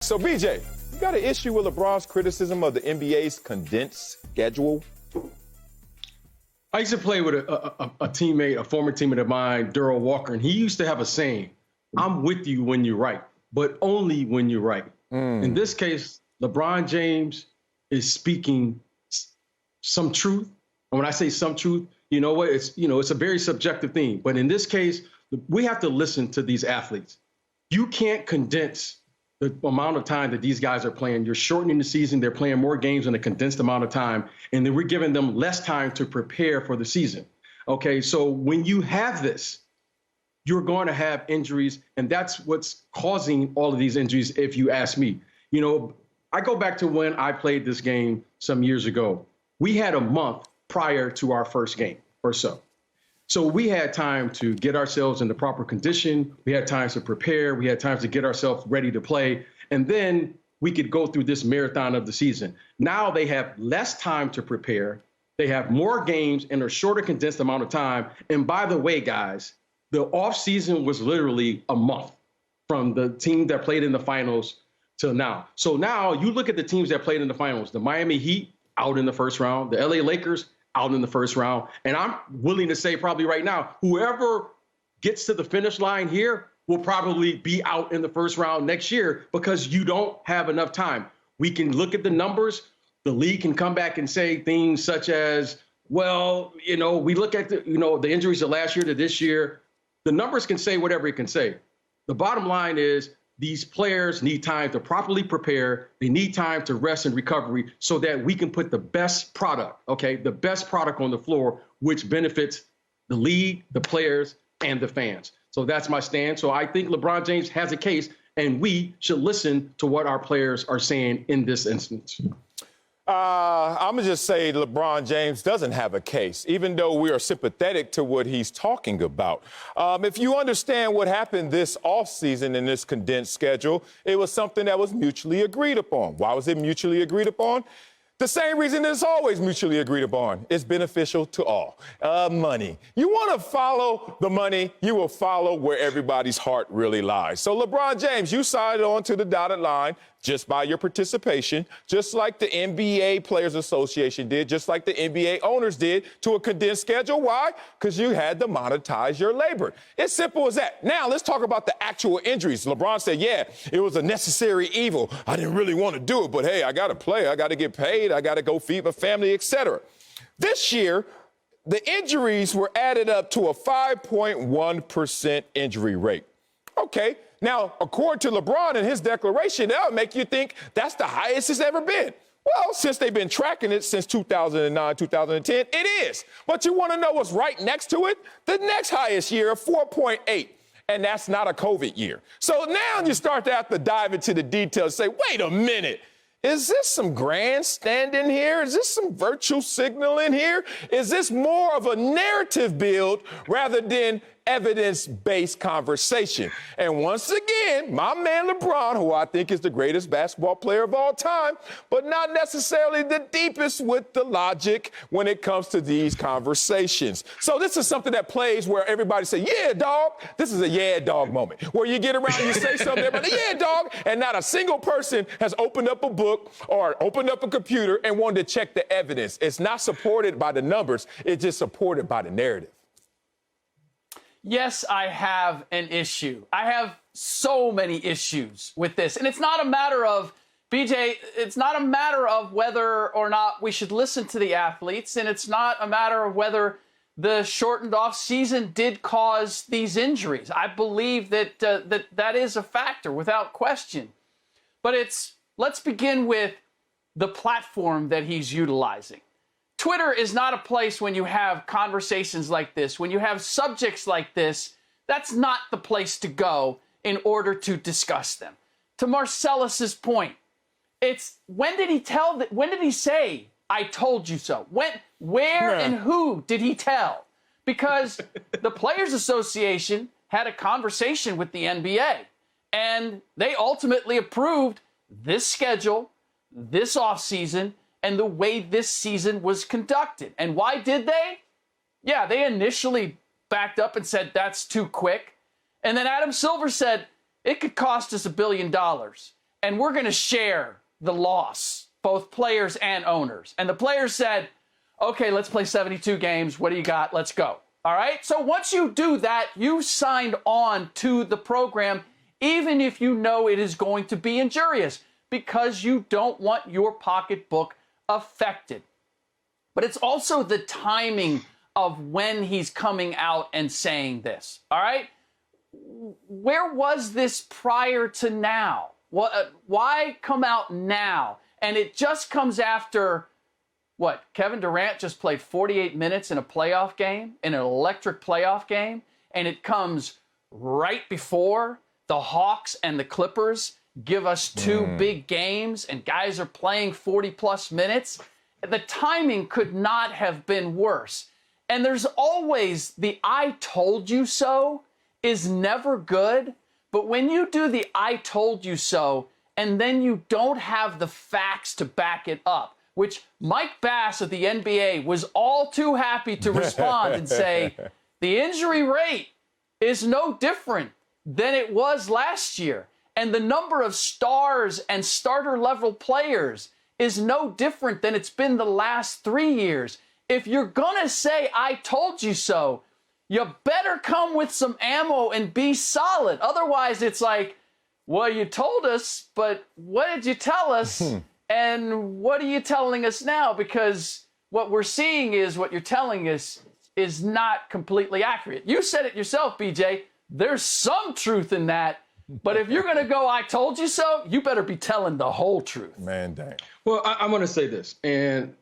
So, BJ, you got an issue with LeBron's criticism of the NBA's condensed schedule? I used to play with a teammate, a former teammate of mine, Darrell Walker, and he used to have a saying, I'm with you when you're right, but only when you're right. In this case, LeBron James is speaking some truth. And when I say some truth, you know what? It's a very subjective thing. But in this case, we have to listen to these athletes. You can't condense the amount of time that these guys are playing. You're shortening the season. They're playing more games in a condensed amount of time. And then we're giving them less time to prepare for the season. Okay, so when you have this, you're going to have injuries. And that's what's causing all of these injuries, if you ask me. You know, I go back to when I played this game some years ago. We had a month prior to our first game or so. So we had time to get ourselves in the proper condition. We had time to prepare. We had time to get ourselves ready to play. And then we could go through this marathon of the season. Now they have less time to prepare. They have more games in a shorter, condensed amount of time. And by the way, guys, the offseason was literally a month from the team that played in the finals till now. So now you look at the teams that played in the finals, the Miami Heat out in the first round, the LA Lakers out in the first round. And I'm willing to say probably right now, whoever gets to the finish line here will probably be out in the first round next year because you don't have enough time. We can look at the numbers. The league can come back and say things such as, well, you know, we look at the injuries of last year to this year. The numbers can say whatever it can say. The bottom line is these players need time to properly prepare. They need time to rest and recovery so that we can put the best product, the best product on the floor, which benefits the league, the players, and the fans. So that's my stand. So I think LeBron James has a case, and we should listen to what our players are saying in this instance. I'm going to just say LeBron James doesn't have a case, even though we are sympathetic to what he's talking about. If you understand what happened this offseason in this condensed schedule, it was something that was mutually agreed upon. Why was it mutually agreed upon? The same reason it's always mutually agreed upon. It's beneficial to all. Money. You want to follow the money, you will follow where everybody's heart really lies. So LeBron James, you signed on to the dotted line just by your participation, just like the NBA Players Association did, just like the NBA owners did to a condensed schedule. Why? Because you had to monetize your labor. It's simple as that. Now, let's talk about the actual injuries. LeBron said, yeah, it was a necessary evil. I didn't really want to do it, but hey, I got to play. I got to get paid. I got to go feed my family, etc. This year, the injuries were added up to a 5.1% injury rate. Okay. Now, according to LeBron and his declaration, that would make you think that's the highest it's ever been. Well, since they've been tracking it since 2009, 2010, it is. But you want to know what's right next to it? The next highest year of 4.8. And that's not a COVID year. So now you start to have to dive into the details and say, wait a minute. Is this some grandstanding here? Is this some virtual signal in here? Is this more of a narrative build rather than evidence-based conversation? And once again, my man LeBron, who I think is the greatest basketball player of all time, but not necessarily the deepest with the logic when it comes to these conversations. So this is something that plays where everybody say, yeah, dog. This is a yeah, dog moment, where you get around and you say something, everybody, yeah, dog, and not a single person has opened up a book or opened up a computer and wanted to check the evidence. It's not supported by the numbers. It's just supported by the narrative. Yes, I have an issue. I have so many issues with this. And it's not a matter of, BJ, it's not a matter of whether or not we should listen to the athletes, and it's not a matter of whether the shortened off season did cause these injuries. I believe that that is a factor without question. But let's begin with the platform that he's utilizing. Twitter is not a place when you have conversations like this, when you have subjects like this. That's not the place to go in order to discuss them. To Marcellus's point, it's when did he say, I told you so? Where and who did he tell? Because the Players Association had a conversation with the NBA, and they ultimately approved this schedule, this offseason, and the way this season was conducted. And why did they? Yeah, they initially backed up and said, that's too quick. And then Adam Silver said, it could cost us $1 billion. and we're going to share the loss, both players and owners. And the players said, okay, let's play 72 games. What do you got? Let's go. All right. So once you do that, you signed on to the program, even if you know it is going to be injurious, because you don't want your pocketbook affected. But it's also the timing of when he's coming out and saying this. All right. Where was this prior to now? Why come out now? And it just comes after what? Kevin Durant just played 48 minutes in a playoff game, in an electric playoff game, and it comes right before the Hawks and the Clippers give us two big games, and guys are playing 40-plus minutes. The timing could not have been worse. And there's always the I told you so is never good, but when you do the I told you so, and then you don't have the facts to back it up, which Mike Bass of the NBA was all too happy to respond and say, the injury rate is no different than it was last year. And the number of stars and starter-level players is no different than it's been the last 3 years. If you're going to say, I told you so, you better come with some ammo and be solid. Otherwise, it's like, well, you told us, but what did you tell us? And what are you telling us now? Because what we're seeing is what you're telling us is not completely accurate. You said it yourself, BJ. There's some truth in that. But if you're going to go, I told you so, you better be telling the whole truth. Man, dang. Well, I'm going to say this. And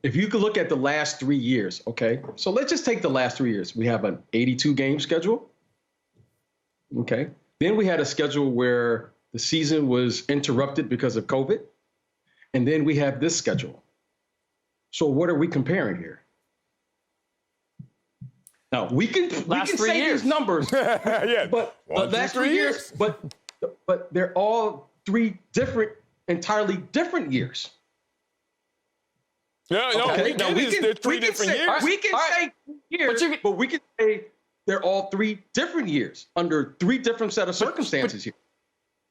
if you could look at the last 3 years, okay? So let's just take the last 3 years. We have an 82-game schedule. Okay. Then we had a schedule where the season was interrupted because of COVID. And then we have this schedule. So what are we comparing here? Now, we can say years. these numbers, Yeah. but One, the last 2, 3 3 years, but they're all three entirely different years. Yeah, no, Okay. we get it. They're three different years. We can say years, but we can say they're all 3 different years under 3 different set of circumstances here.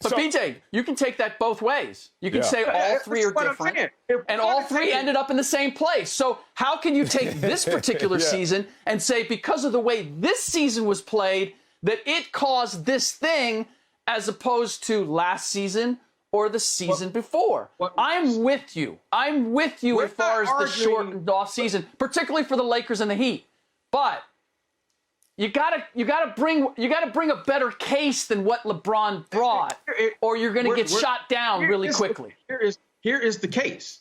But BJ, you can take that both ways. You can say all That's 3 are what I'm different, saying. and all 3 ended up in the same place. So how can you take this particular season and say because of the way this season was played that it caused this thing as opposed to last season or the season before? I'm with you. I'm with you as far as the shortened off season, particularly for the Lakers and the Heat. But you gotta bring a better case than what LeBron brought, or you're gonna get shot down really quickly. Here is the case.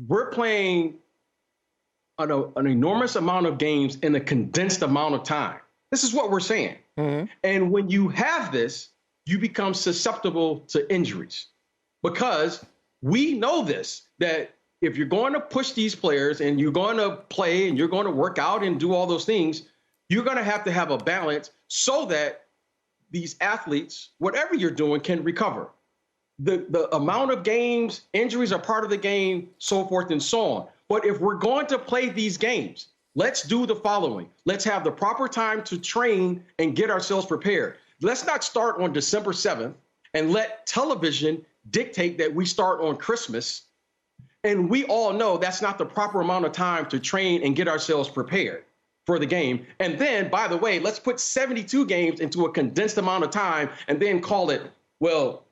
We're playing an enormous amount of games in a condensed amount of time. This is what we're saying. Mm-hmm. And when you have this, you become susceptible to injuries because we know this, that if you're going to push these players and you're going to play and you're going to work out and do all those things, you're going to have a balance so that these athletes, whatever you're doing, can recover. The amount of games, injuries are part of the game, so forth and so on. But if we're going to play these games, let's do the following. Let's have the proper time to train and get ourselves prepared. Let's not start on December 7th and let television dictate that we start on Christmas. And we all know that's not the proper amount of time to train and get ourselves prepared for the game. And then, by the way, let's put 72 games into a condensed amount of time and then call it, well,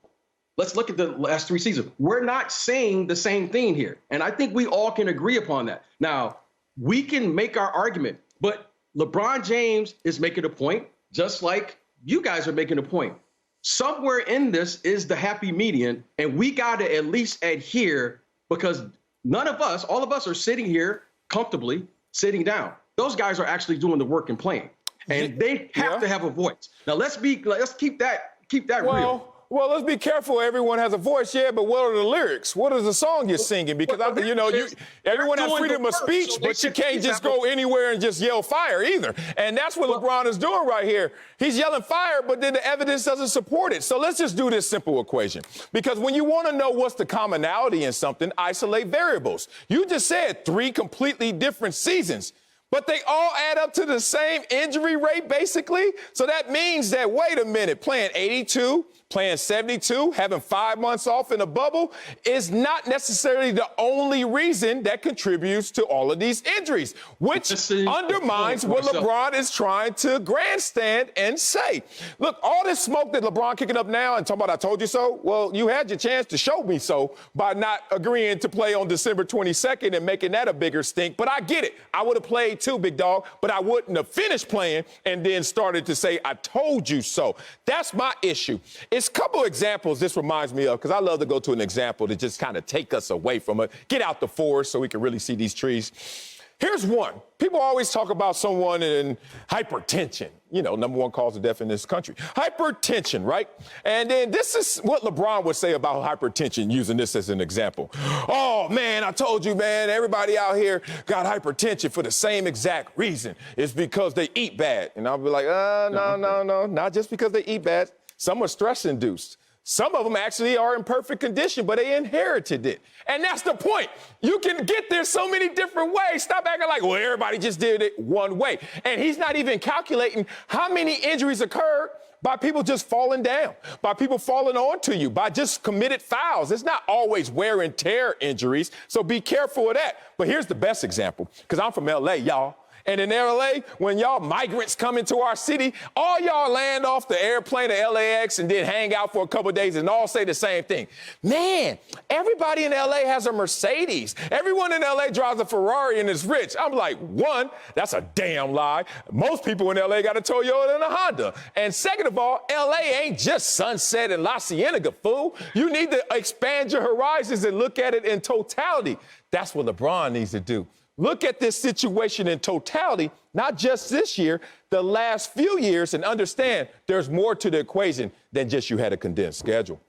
let's look at the last 3 seasons. We're not saying the same thing here. And I think we all can agree upon that. Now, we can make our argument, but LeBron James is making a point, just like you guys are making a point. Somewhere in this is the happy median, and we got to at least adhere because none of us, all of us are sitting here comfortably, sitting down. Those guys are actually doing the work and playing, and they have to have a voice. Now let's keep that real. Well, let's be careful. Everyone has a voice, but what are the lyrics? What is the song you're singing? Because everyone has freedom of speech, but you can't just go anywhere and just yell fire either. And that's what LeBron is doing right here. He's yelling fire, but then the evidence doesn't support it. So let's just do this simple equation. Because when you want to know what's the commonality in something, isolate variables. You just said 3 completely different seasons. But they all add up to the same injury rate, basically. So that means that, wait a minute, playing 82, playing 72, having 5 months off in a bubble is not necessarily the only reason that contributes to all of these injuries, which undermines what LeBron is trying to grandstand and say. Look, all this smoke that LeBron kicking up now and talking about I told you so, well, you had your chance to show me so by not agreeing to play on December 22nd and making that a bigger stink. But I get it. I would have played too, big dog, but I wouldn't have finished playing and then started to say, I told you so. That's my issue. It's a couple examples this reminds me of, because I love to go to an example to just kind of take us away from it, get out the forest so we can really see these trees. Here's one. People always talk about someone in hypertension. You know, number one cause of death in this country. Hypertension, right? And then this is what LeBron would say about hypertension, using this as an example. Oh, man, I told you, man, everybody out here got hypertension for the same exact reason. It's because they eat bad. And I'll be like, no, not just because they eat bad. Some are stress-induced. Some of them actually are in perfect condition, but they inherited it. And that's the point. You can get there so many different ways. Stop acting like, well, everybody just did it one way. And he's not even calculating how many injuries occurred by people just falling down, by people falling onto you, by just committed fouls. It's not always wear and tear injuries, so be careful of that. But here's the best example, because I'm from L.A., y'all. And in L.A., when y'all migrants come into our city, all y'all land off the airplane to LAX and then hang out for a couple of days and all say the same thing. Man, everybody in L.A. has a Mercedes. Everyone in L.A. drives a Ferrari and is rich. I'm like, one, that's a damn lie. Most people in L.A. got a Toyota and a Honda. And second of all, L.A. ain't just Sunset and La Cienega, fool. You need to expand your horizons and look at it in totality. That's what LeBron needs to do. Look at this situation in totality, not just this year, the last few years, and understand there's more to the equation than just you had a condensed schedule.